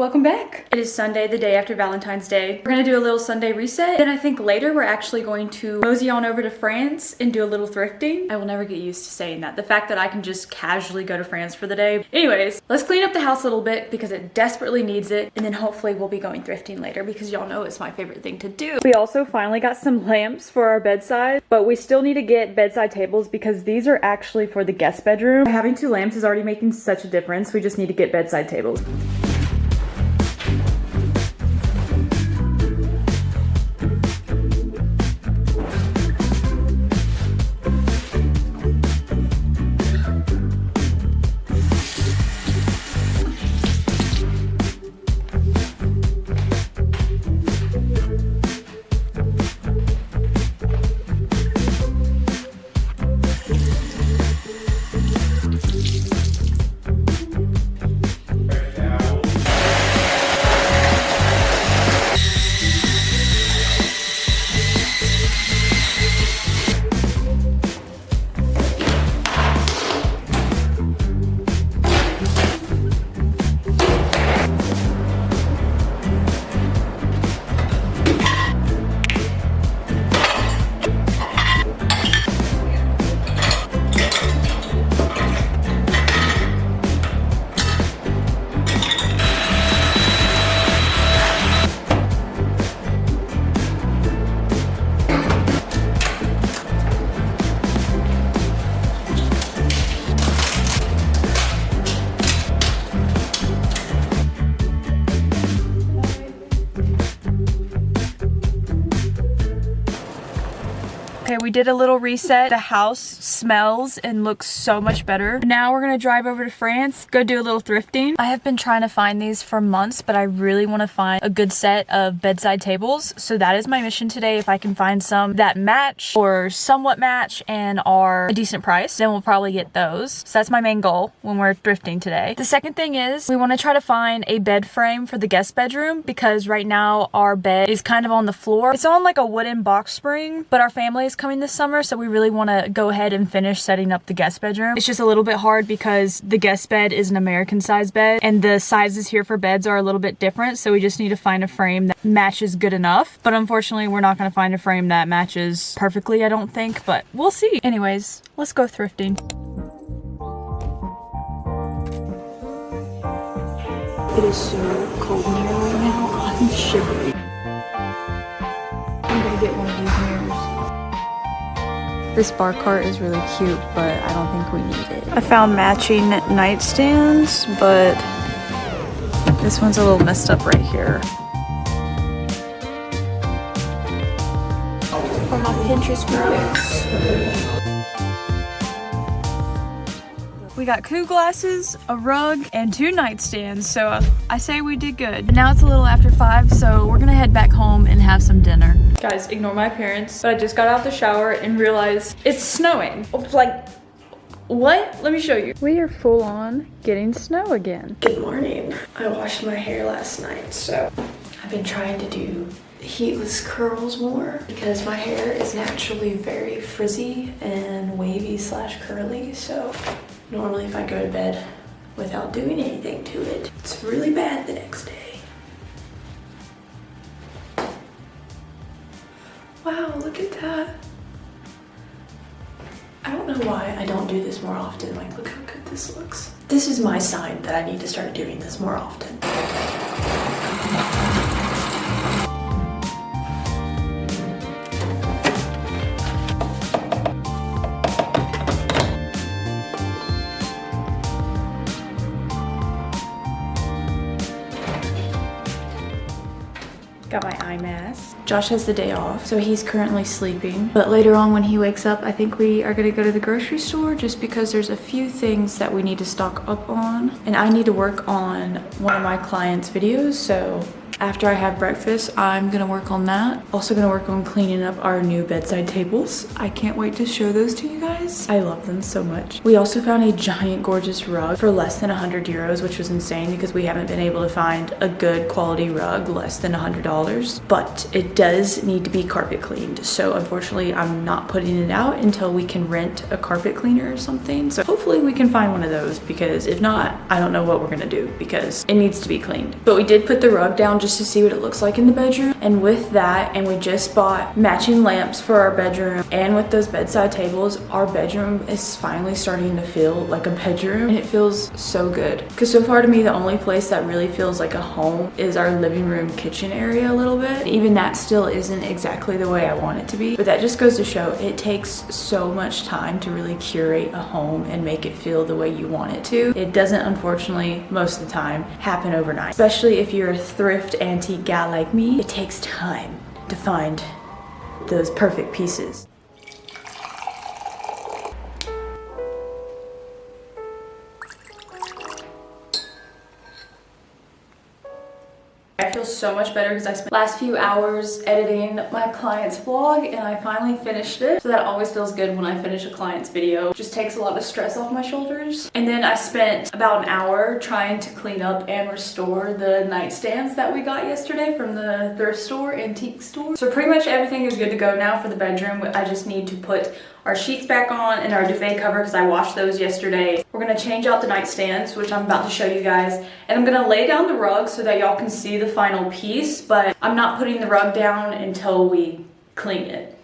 welcome back. It is Sunday, the day after Valentine's Day. We're gonna do a little Sunday reset. Then I think later we're actually going to mosey on over to France and do a little thrifting. I will never get used to saying that. The fact that I can just casually go to France for the day. Anyways, let's clean up the house a little bit because it desperately needs it. And then hopefully we'll be going thrifting later because y'all know it's my favorite thing to do. We also finally got some lamps for our bedside, but we still need to get bedside tables because these are actually for the guest bedroom. Having 2 lamps is already making such a difference. We just need to get bedside tables. Okay, we did a little reset. The house smells and looks so much better. Now we're gonna drive over to France, go do a little thrifting. I have been trying to find these for months, but I really wanna find a good set of bedside tables. So that is my mission today. If I can find some that match or somewhat match and are a decent price, then we'll probably get those. So that's my main goal when we're thrifting today. The second thing is we wanna try to find a bed frame for the guest bedroom because right now our bed is kind of on the floor. It's on like a wooden box spring, but our family is coming this summer, so we really want to go ahead and finish setting up the guest bedroom. It's just a little bit hard because the guest bed is an American size bed and the sizes here for beds are a little bit different, so we just need to find a frame that matches good enough. But unfortunately we're not going to find a frame that matches perfectly, I don't think, but we'll see. Anyways, let's go thrifting. It is so cold in here right now. I'm shivering. I'm gonna get one of these mirrors. This bar cart is really cute, but I don't think we need it. I found matching nightstands, but this one's a little messed up right here. For my Pinterest photos. We got coup glasses, a rug, and 2 nightstands, so I say we did good. But now it's a little after 5, so we're gonna head back home and have some dinner. Guys, ignore my appearance, but I just got out the shower and realized it's snowing. Like, what? Let me show you. We are full on getting snow again. Good morning. I washed my hair last night, so I've been trying to do heatless curls more because my hair is naturally very frizzy and wavy / curly, so normally if I go to bed without doing anything to it, it's really bad the next day. Wow, look at that. I don't know why I don't do this more often. Like, look how good this looks. This is my sign that I need to start doing this more often. Got my eye mask. Josh has the day off, so he's currently sleeping. But later on when he wakes up, I think we are gonna go to the grocery store just because there's a few things that we need to stock up on. And I need to work on one of my clients' videos, so After I have breakfast, I'm gonna work on that. Also gonna work on cleaning up our new bedside tables. I can't wait to show those to you guys. I love them so much. We also found a giant gorgeous rug for less than 100 euros, which was insane because we haven't been able to find a good quality rug less than $100. But it does need to be carpet cleaned. So unfortunately, I'm not putting it out until we can rent a carpet cleaner or something. So hopefully we can find one of those, because if not, I don't know what we're gonna do because it needs to be cleaned. But we did put the rug down just to see what it looks like in the bedroom. And with that, and we just bought matching lamps for our bedroom, and with those bedside tables, our bedroom is finally starting to feel like a bedroom, and it feels so good. Because so far to me, the only place that really feels like a home is our living room kitchen area a little bit. Even that still isn't exactly the way I want it to be. But that just goes to show it takes so much time to really curate a home and make it feel the way you want it to. It doesn't, unfortunately, most of the time happen overnight. Especially if you're a thrift antique gal like me, it takes time to find those perfect pieces. I feel so much better because I spent the last few hours editing my client's vlog and I finally finished it. So that always feels good when I finish a client's video. It just takes a lot of stress off my shoulders. And then I spent about an hour trying to clean up and restore the nightstands that we got yesterday from the thrift store, antique store. So pretty much everything is good to go now for the bedroom. I just need to put our sheets back on and our duvet cover because I washed those yesterday. We're gonna change out the nightstands, which I'm about to show you guys. And I'm gonna lay down the rug so that y'all can see the final piece, but I'm not putting the rug down until we clean it.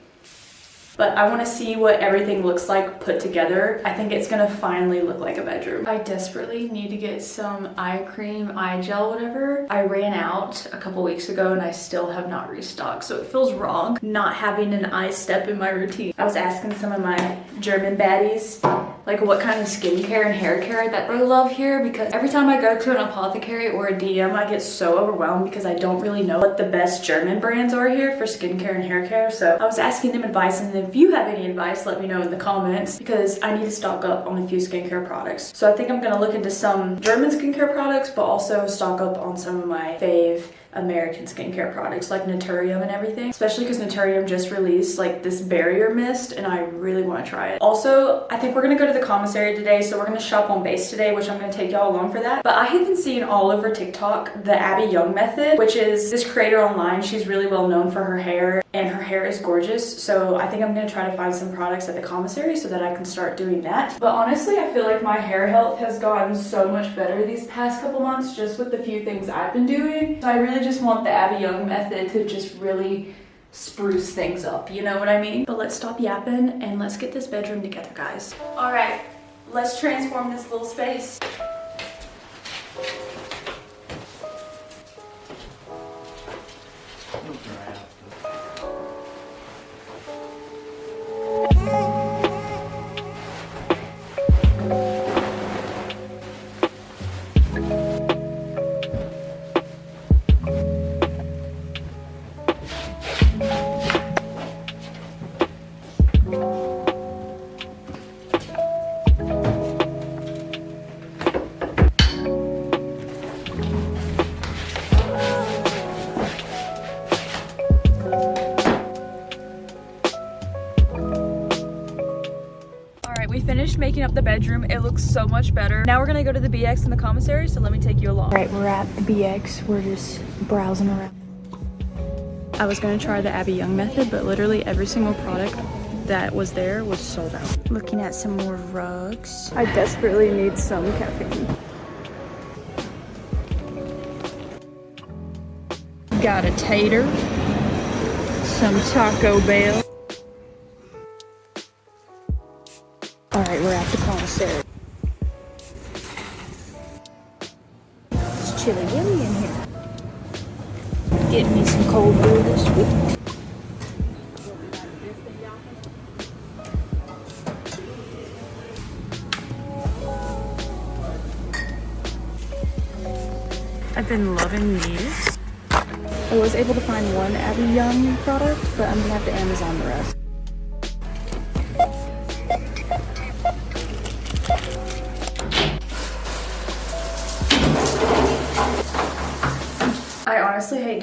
But I want to see what everything looks like put together. I think it's gonna finally look like a bedroom. I desperately need to get some eye cream, eye gel, whatever. I ran out a couple weeks ago and I still have not restocked, so it feels wrong not having an eye step in my routine. I was asking some of my German baddies like what kind of skincare and hair care that they love here, because every time I go to an apothecary or a DM, I get so overwhelmed because I don't really know what the best German brands are here for skincare and hair care. So I was asking them advice, and if you have any advice, let me know in the comments because I need to stock up on a few skincare products. So I think I'm gonna look into some German skincare products, but also stock up on some of my fave American skincare products like Naturium and everything, especially because Naturium just released like this barrier mist and I really want to try it. Also, I think we're gonna go to the commissary today, so we're gonna shop on base today, which I'm gonna take y'all along for that. But I have been seeing all over TikTok the Abby Young method, which is this creator online. She's really well known for her hair and her hair is gorgeous. So I think I'm gonna try to find some products at the commissary so that I can start doing that. But honestly, I feel like my hair health has gotten so much better these past couple months just with the few things I've been doing. So I really just want the Abby Young method to just really spruce things up, you know what I mean? But let's stop yapping and let's get this bedroom together, guys. All right, let's transform this little space. We finished making up the bedroom. It looks so much better. Now we're gonna go to the BX in the commissary, so let me take you along. All right, we're at the BX. We're just browsing around. I was gonna try the Abby Young method, but literally every single product that was there was sold out. Looking at some more rugs. I desperately need some caffeine. Got a tater, some Taco Bell. All right, we're at the commissary. It's chilly willy in here. Getting me some cold brew this week. I've been loving these. I was able to find one Abby Young product, but I'm gonna have to Amazon the rest. I honestly hate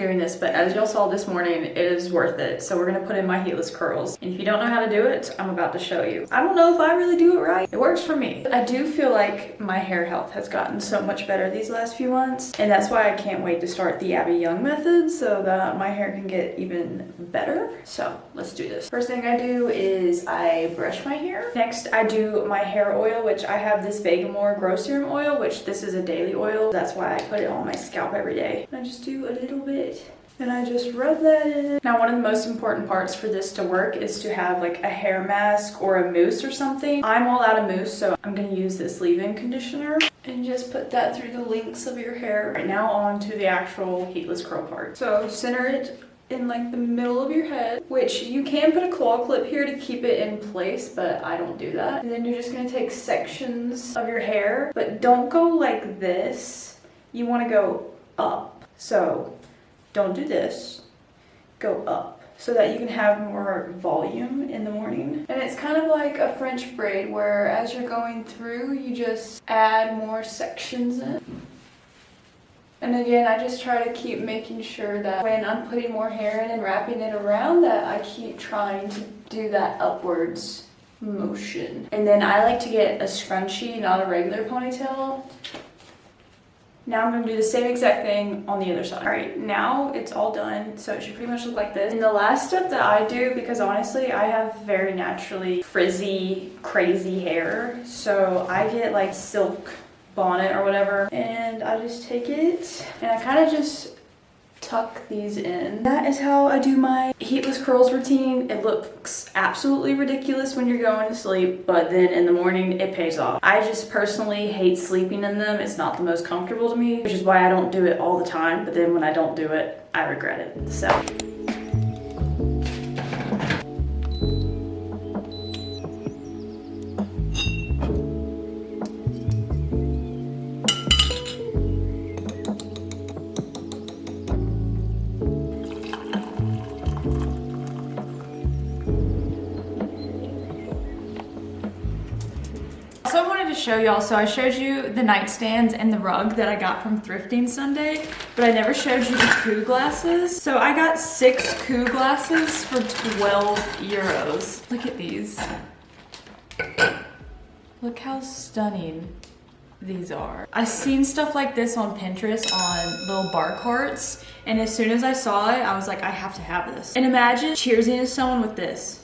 as y'all saw this morning, it is worth it. So we're gonna put in my heatless curls. And if you don't know how to do it, I'm about to show you. I don't know if I really do it right. It works for me. I do feel like my hair health has gotten so much better these last few months. And that's why I can't wait to start the Abby Young method so that my hair can get even better. So let's do this. First thing I do is I brush my hair. Next, I do my hair oil, which I have this Vegamore Grow Serum oil, which this is a daily oil. That's why I put it on my scalp every day. I just do a little bit and I just rub that in. Now, one of the most important parts for this to work is to have like a hair mask or a mousse or something. I'm all out of mousse, so I'm gonna use this leave-in conditioner and just put that through the links of your hair. Right now on to the actual heatless curl part. So center it in like the middle of your head, which you can put a claw clip here to keep it in place, but I don't do that. And then you're just gonna take sections of your hair, but don't go like this. You wanna go up. So don't do this, go up so that you can have more volume in the morning. And it's kind of like a French braid where as you're going through, you just add more sections in. And again, I just try to keep making sure that when I'm putting more hair in and wrapping it around, that I keep trying to do that upwards motion. And then I like to get a scrunchie, not a regular ponytail. Now I'm going to do the same exact thing on the other side. All right, now it's all done, so it should pretty much look like this. And the last step that I do, because honestly I have very naturally frizzy, crazy hair, so I get like silk bonnet or whatever, and I just take it and I kind of just tuck these in. That is how I do my heatless curls routine. It looks absolutely ridiculous when you're going to sleep, but then in the morning it pays off. I just personally hate sleeping in them. It's not the most comfortable to me, which is why I don't do it all the time, but then when I don't do it, I regret it. So I wanted to show y'all, so I showed you the nightstands and the rug that I got from thrifting Sunday, but I never showed you the coup glasses. So I got 6 coup glasses for 12 euros. Look at these. Look how stunning these are. I've seen stuff like this on Pinterest on little bar carts, and as soon as I saw it, I was like, I have to have this. And imagine cheersing to someone with this.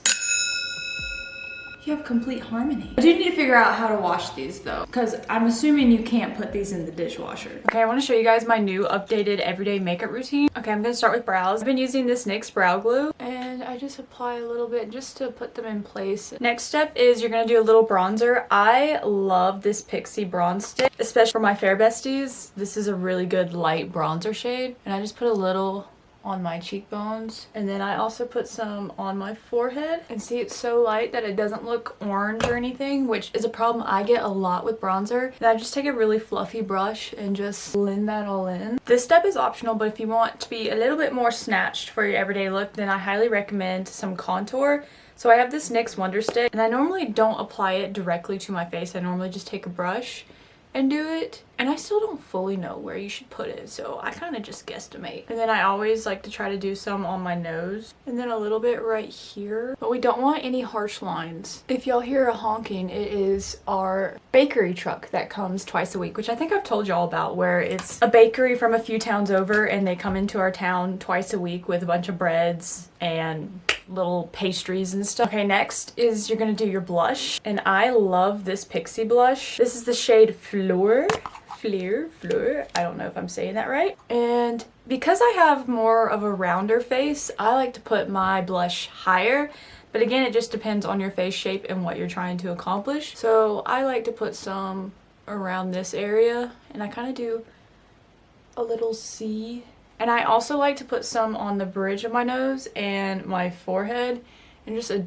You have complete harmony. I do need to figure out how to wash these though, because I'm assuming you can't put these in the dishwasher. Okay, I want to show you guys my new updated everyday makeup routine. Okay, I'm gonna start with brows. I've been using this NYX brow glue and I just apply a little bit just to put them in place. Next step is you're gonna do a little bronzer. I love this Pixie bronze stick, especially for my fair besties. This is a really good light bronzer shade, and I just put a little on my cheekbones, and then I also put some on my forehead. And see, it's so light that it doesn't look orange or anything, which is a problem I get a lot with bronzer. And I just take a really fluffy brush and just blend that all in. This step is optional, but if you want to be a little bit more snatched for your everyday look, then I highly recommend some contour. So I have this NYX Wonder Stick, and I normally don't apply it directly to my face. I normally just take a brush and do it, and I still don't fully know where you should put it, so I kind of just guesstimate. And then I always like to try to do some on my nose and then a little bit right here, but we don't want any harsh lines. If y'all hear a honking, it is our bakery truck that comes twice a week, which I think I've told y'all about, where it's a bakery from a few towns over and they come into our town twice a week with a bunch of breads and little pastries and stuff. Okay, next is you're gonna do your blush, and I love this Pixie blush. This is the shade Fleur. I don't know if I'm saying that right. And because I have more of a rounder face, I like to put my blush higher, but again, it just depends on your face shape and what you're trying to accomplish. So I like to put some around this area, and I kind of do a little C. And I also like to put some on the bridge of my nose and my forehead, and just a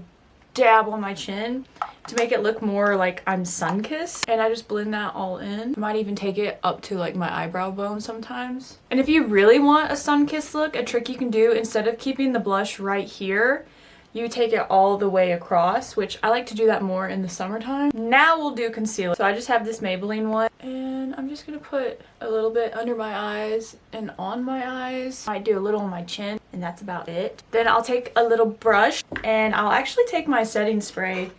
dab on my chin to make it look more like I'm sun-kissed. And I just blend that all in. I might even take it up to like my eyebrow bone sometimes. And if you really want a sun-kissed look, a trick you can do, instead of keeping the blush right here, you take it all the way across, which I like to do that more in the summertime. Now we'll do concealer. So I just have this Maybelline one, and then I'm just gonna put a little bit under my eyes and on my eyes. I do a little on my chin, and that's about it. Then I'll take a little brush and I'll actually take my setting spray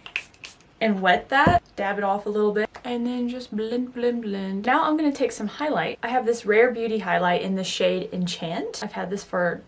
and wet that, dab it off a little bit, and then just blend, blend, blend. Now I'm gonna take some highlight. I have this Rare Beauty highlight in the shade Enchant. I've had this for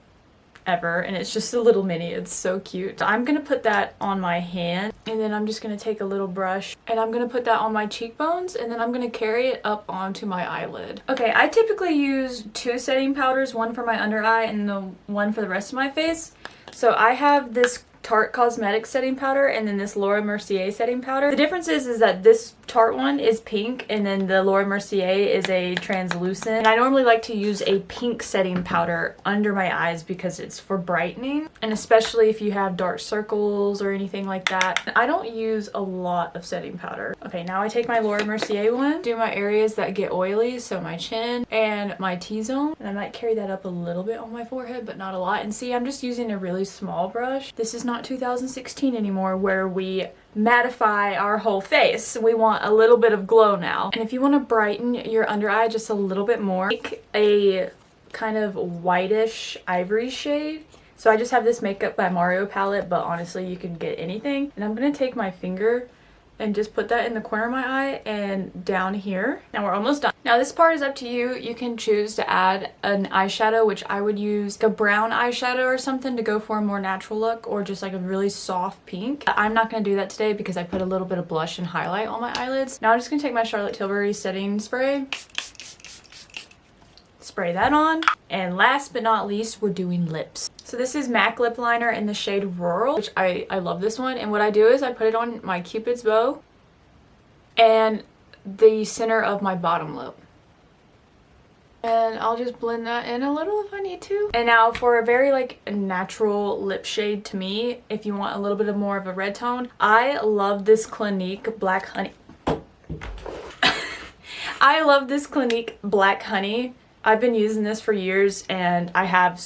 ever, and it's just a little mini. It's so cute. So I'm gonna put that on my hand, and then I'm just gonna take a little brush and I'm gonna put that on my cheekbones, and then I'm gonna carry it up onto my eyelid. Okay, I typically use 2 setting powders, one for my under eye and the one for the rest of my face. So I have this Tarte Cosmetics setting powder and then this Laura Mercier setting powder. The difference is that this Tarte one is pink and then the Laura Mercier is a translucent. And I normally like to use a pink setting powder under my eyes because it's for brightening, and especially if you have dark circles or anything like that. I don't use a lot of setting powder. Okay, now I take my Laura Mercier one, do my areas that get oily, so my chin and my T-zone, and I might carry that up a little bit on my forehead, but not a lot. And see, I'm just using a really small brush. This is not 2016 anymore where we mattify our whole face. We want a little bit of glow now. And if you want to brighten your under eye just a little bit more, take a kind of whitish ivory shade. So I just have this Makeup by Mario palette, but honestly you can get anything. And I'm gonna take my finger and just put that in the corner of my eye and down here. Now we're almost done. Now this part is up to you. You can choose to add an eyeshadow, which I would use like a brown eyeshadow or something to go for a more natural look, or just like a really soft pink. I'm not gonna do that today because I put a little bit of blush and highlight on my eyelids. Now I'm just gonna take my Charlotte Tilbury setting spray, spray that on, and last but not least, we're doing lips. So this is MAC lip liner in the shade Rural, which I love this one. And what I do is I put it on my Cupid's bow and the center of my bottom lip. And I'll just blend that in a little if I need to. And now for a very like natural lip shade to me, if you want a little bit of more of a red tone, I love this Clinique Black Honey. I love this Clinique Black Honey. I've been using this for years and I have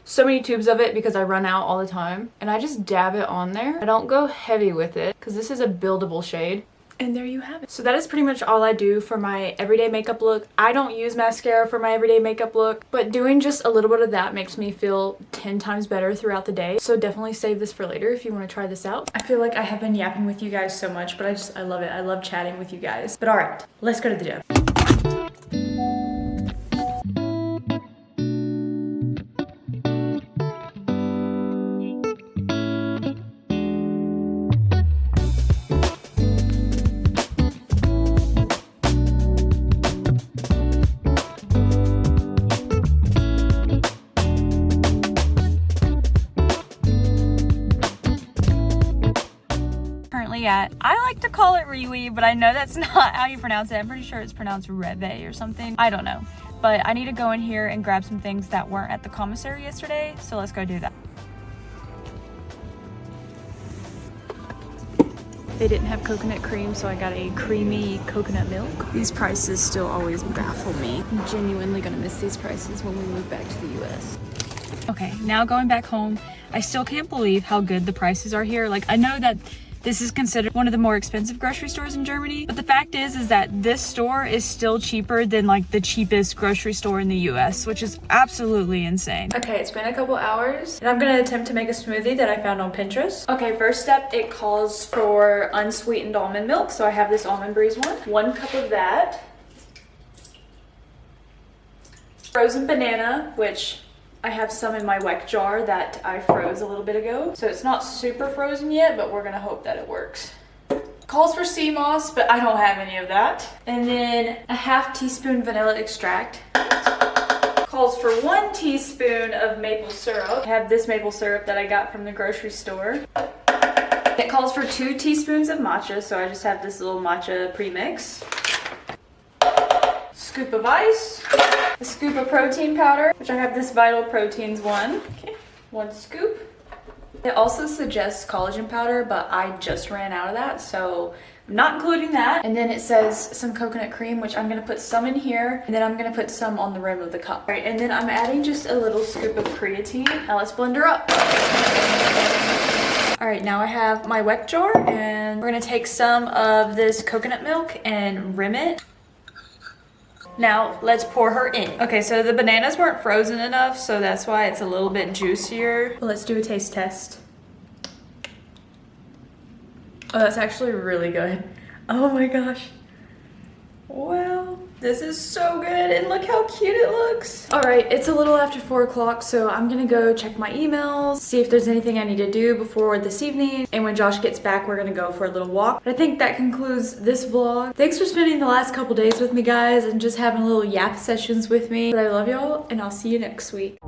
so many tubes of it because I run out all the time, and I just dab it on there. I don't go heavy with it because this is a buildable shade. And there you have it. So that is pretty much all I do for my everyday makeup look. I don't use mascara for my everyday makeup look, but doing just a little bit of that makes me feel 10 times better throughout the day. So definitely save this for later if you want to try this out. I feel like I have been yapping with you guys so much, but I love it. I love chatting with you guys. But all right, let's go to the gym. At. I like to call it Riwi, but I know that's not how you pronounce it. I'm pretty sure it's pronounced Reve or something. I don't know. But I need to go in here and grab some things that weren't at the commissary yesterday, so let's go do that. They didn't have coconut cream, so I got a creamy coconut milk. These prices still always baffle me. I'm genuinely gonna miss these prices when we move back to the US. Okay, now going back home, I still can't believe how good the prices are here. Like, I know that this is considered one of the more expensive grocery stores in Germany, but the fact is that this store is still cheaper than like the cheapest grocery store in the US, which is absolutely insane. Okay, it's been a couple hours and I'm gonna attempt to make a smoothie that I found on Pinterest. Okay, first step, it calls for unsweetened almond milk. So I have this Almond Breeze one cup of that. Frozen banana, which I have some in my WEC jar that I froze a little bit ago. So it's not super frozen yet, but we're gonna hope that it works. Calls for sea moss, but I don't have any of that. And then a half teaspoon vanilla extract. Calls for 1 teaspoon of maple syrup. I have this maple syrup that I got from the grocery store. It calls for 2 teaspoons of matcha, so I just have this little matcha premix. Scoop of ice, a scoop of protein powder, which I have this Vital Proteins one. Okay, 1 scoop. It also suggests collagen powder, but I just ran out of that, so I'm not including that. And then it says some coconut cream, which I'm gonna put some in here, and then I'm gonna put some on the rim of the cup. All right, and then I'm adding just a little scoop of creatine. Now let's blend her up. All right, now I have my WEC jar, and we're gonna take some of this coconut milk and rim it. Now let's pour her in. Okay, so the bananas weren't frozen enough, so that's why it's a little bit juicier. Let's do a taste test. Oh, that's actually really good. Oh my gosh. Wow, this is so good, and look how cute it looks. All right, it's a little after 4 o'clock, so I'm gonna go check my emails, see if there's anything I need to do before this evening, and when Josh gets back, we're gonna go for a little walk. But I think that concludes this vlog. Thanks for spending the last couple days with me, guys, and just having little yap sessions with me. But I love y'all, and I'll see you next week.